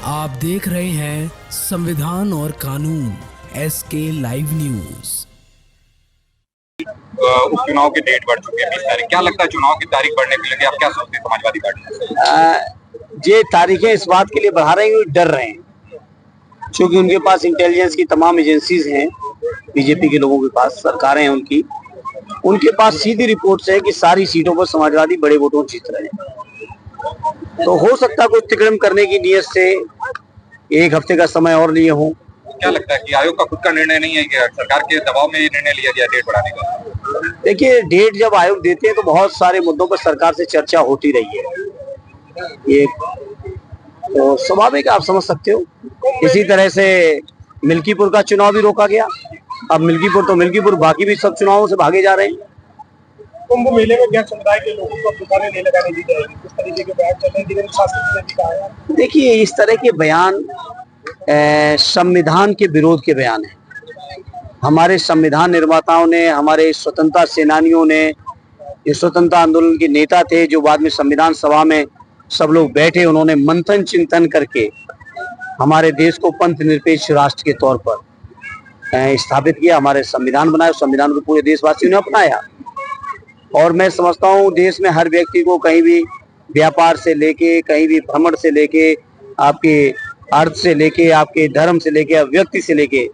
आप देख रहे हैं संविधान और कानून SK लाइव न्यूज। उपचुनाव की डेट बढ़ चुकी है 20 तारीख। क्या लगता है चुनाव की तारीख बढ़ने के लिए आप क्या सोचते हैं समाजवादी पार्टी? ये तारीखें इस बात के लिए बढ़ा रहे हैं, डर रहे हैं क्योंकि उनके पास इंटेलिजेंस की तमाम एजेंसीज हैं, बीजेपी के लोगों के पास, सरकारें हैं उनके पास सीधी रिपोर्ट्स है कि सारी सीटों पर समाजवादी बड़े वोटों जीत रहे हैं। तो हो सकता है कुछ तिकड़म करने की नीयत से एक हफ्ते का समय और लिए हों। क्या लगता है कि आयोग का खुद का निर्णय नहीं है कि सरकार के दबाव में ये निर्णय लिया गया डेट बढ़ाने का? देखिए, डेट जब आयोग देते हैं तो बहुत सारे मुद्दों पर सरकार से चर्चा होती रही है, ये तो स्वाभाविक आप समझ सकते हो। इसी तरह से मिल्कीपुर का चुनाव भी रोका गया। अब मिल्कीपुर बाकी भी सब चुनावों से भागे जा रहे हैं। कुंभ मेले में क्या समुदाय के लोगों को दुकानें नहीं लगाने दी जाएगी, किस तरीके के बयान चल रहे हैं शासन ने भी कहा है? देखिए, इस तरह के बयान संविधान के विरोध के बयान है। हमारे संविधान निर्माताओं ने, हमारे स्वतंत्रता सेनानियों ने, ये स्वतंत्रता आंदोलन के नेता थे जो बाद में संविधान सभा में सब लोग बैठे, उन्होंने मंथन चिंतन करके हमारे देश को पंथ निरपेक्ष राष्ट्र के तौर पर स्थापित किया, हमारे संविधान बनाया। संविधान को पूरे देशवासियों ने अपनाया और मैं समझता हूँ देश में हर व्यक्ति को कहीं भी व्यापार से लेके, कहीं भी भ्रमण से लेके, आपके अर्थ से लेके, आपके धर्म से लेके, व्यक्ति से लेके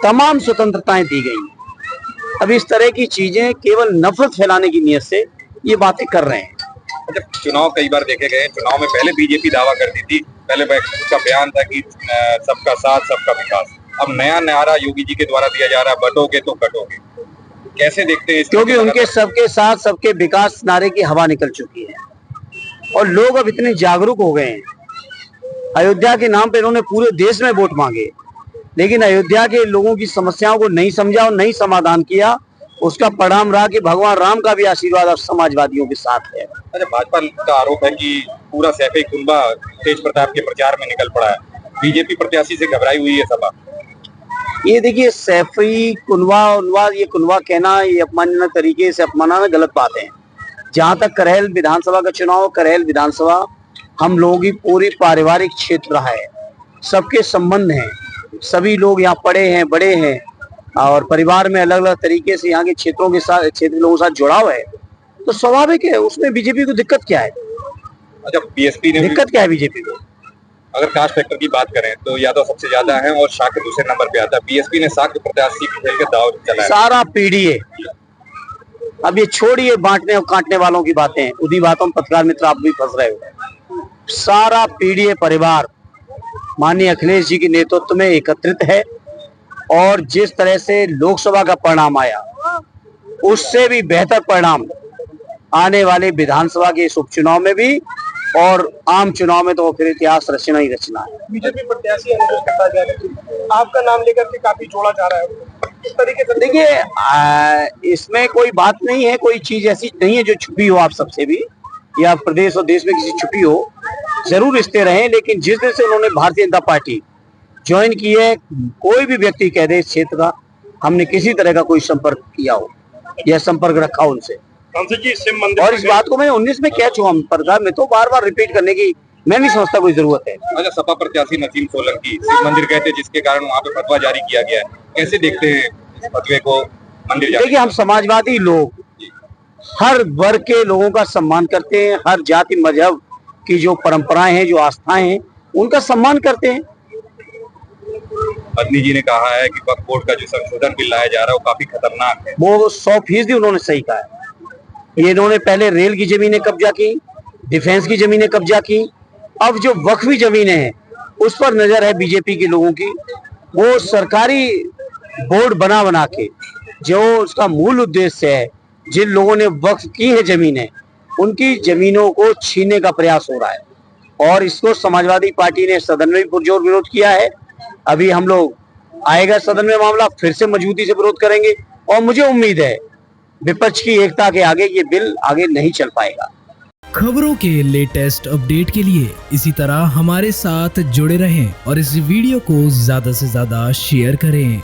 तमाम स्वतंत्रताएं दी गई। अब इस तरह की चीजें केवल नफरत फैलाने की नीयत से ये बातें कर रहे हैं। जब चुनाव कई बार देखे गए, चुनाव में पहले बीजेपी दावा करती थी, पहले उसका बयान था कि सबका साथ सबका विकास। अब नया नारा योगी जी के द्वारा दिया जा रहा है, बटोगे तो कटोगे। कैसे देखते हैं? क्योंकि उनके सबके साथ सबके विकास नारे की हवा निकल चुकी है और लोग अब इतने जागरूक हो गए हैं। अयोध्या के नाम पे इन्होंने पूरे देश में वोट मांगे, लेकिन अयोध्या के लोगों की समस्याओं को नहीं समझा और नहीं समाधान किया। उसका परिणाम रहा कि भगवान राम का भी आशीर्वाद अब समाजवादियों के साथ है। अच्छा, भाजपा का आरोप है कि पूरा सैफे कुनबा तेज प्रताप के प्रचार में निकल पड़ा है, बीजेपी प्रत्याशी से घबराई हुई है सभा। ये देखिए, सैफी कुनवा ये कुनवा कहना, ये अपमानजनक तरीके से अपमानना गलत बात है। जहां तक करेल विधानसभा का चुनाव, करेल विधानसभा हम लोगों की पूरी पारिवारिक क्षेत्र रहा है, सबके संबंध हैं, सभी लोग यहाँ पढ़े हैं, बड़े हैं और परिवार में अलग अलग तरीके से यहाँ के क्षेत्रों के साथ, क्षेत्र लोगों के साथ जुड़ाव है, तो स्वाभाविक है। उसमें बीजेपी को दिक्कत क्या है? अच्छा, बीएसपी ने दिक्कत क्या है बीजेपी को? अगर कास्ट फैक्टर की बात करें तो यादव सबसे ज्यादा है और शाक्य दूसरे नंबर पे आता है। बीएसपी ने शाक्य प्रत्याशी खेल के दाव चलाया। सारा पीढ़ी, अब ये छोड़िए बांटने और काटने वालों की बातें, उन्हीं बातों में पत्रकार मित्र आप भी फंस रहे हो। सारा पीढ़ी परिवार माननीय अखिलेश जी के नेतृत्व में एकत्रित है और जिस तरह से लोकसभा का परिणाम आया, उससे भी बेहतर परिणाम आने वाले विधानसभा के इस उपचुनाव में भी और आम चुनाव में तो फिर इतिहास रचना ही रचना है। बीजेपी प्रत्याशी आपका नाम लेकर के काफी जोड़ा जा रहा है, किस तरीके से? देखिए, इसमें कोई बात नहीं है, कोई चीज ऐसी नहीं है जो छुपी हो आप सबसे भी, या प्रदेश और देश में किसी छुपी हो। जरूर रिश्ते रहे, लेकिन जिस दिन से उन्होंने भारतीय जनता पार्टी ज्वाइन की है, कोई भी व्यक्ति कह दे इस क्षेत्र का हमने किसी तरह का कोई संपर्क किया हो या संपर्क रखा उनसे। और इस बात को मैं 19 में कह चुका हूँ, मैं तो बार बार रिपीट करने की मैं नहीं समझता कोई जरूरत है। अच्छा, सपा प्रत्याशी नसीम सोलंकी शिव मंदिर गए थे, जिसके कारण वहाँ पे फतवा जारी किया गया है, कैसे देखते हैं इस फतवे को? मंदिर देखिए, हम समाजवादी लोग हर वर्ग के लोगों का सम्मान करते हैं, हर जाति मजहब की जो परंपराएं हैं, जो आस्थाएं हैं, उनका सम्मान करते हैं। अदनी जी ने कहा है कि वक्फ बोर्ड का जो संशोधन बिल लाया जा रहा है वो काफी खतरनाक है। वो 100% उन्होंने सही कहा है। ये इन्होंने पहले रेल की जमीनें कब्जा की, डिफेंस की जमीनें कब्जा की, अब जो वक्फी जमीनें हैं उस पर नजर है बीजेपी के लोगों की। वो सरकारी बोर्ड बना के जो उसका मूल उद्देश्य है, जिन लोगों ने वक्फ की है जमीनें, उनकी जमीनों को छीनने का प्रयास हो रहा है और इसको समाजवादी पार्टी ने सदन में भी पुरजोर विरोध किया है। अभी हम लोग आएगा सदन में मामला, फिर से मजबूती से विरोध करेंगे और मुझे उम्मीद है विपक्ष की एकता के आगे ये बिल आगे नहीं चल पाएगा। खबरों के लेटेस्ट अपडेट के लिए इसी तरह हमारे साथ जुड़े रहें और इस वीडियो को ज्यादा से ज्यादा शेयर करें।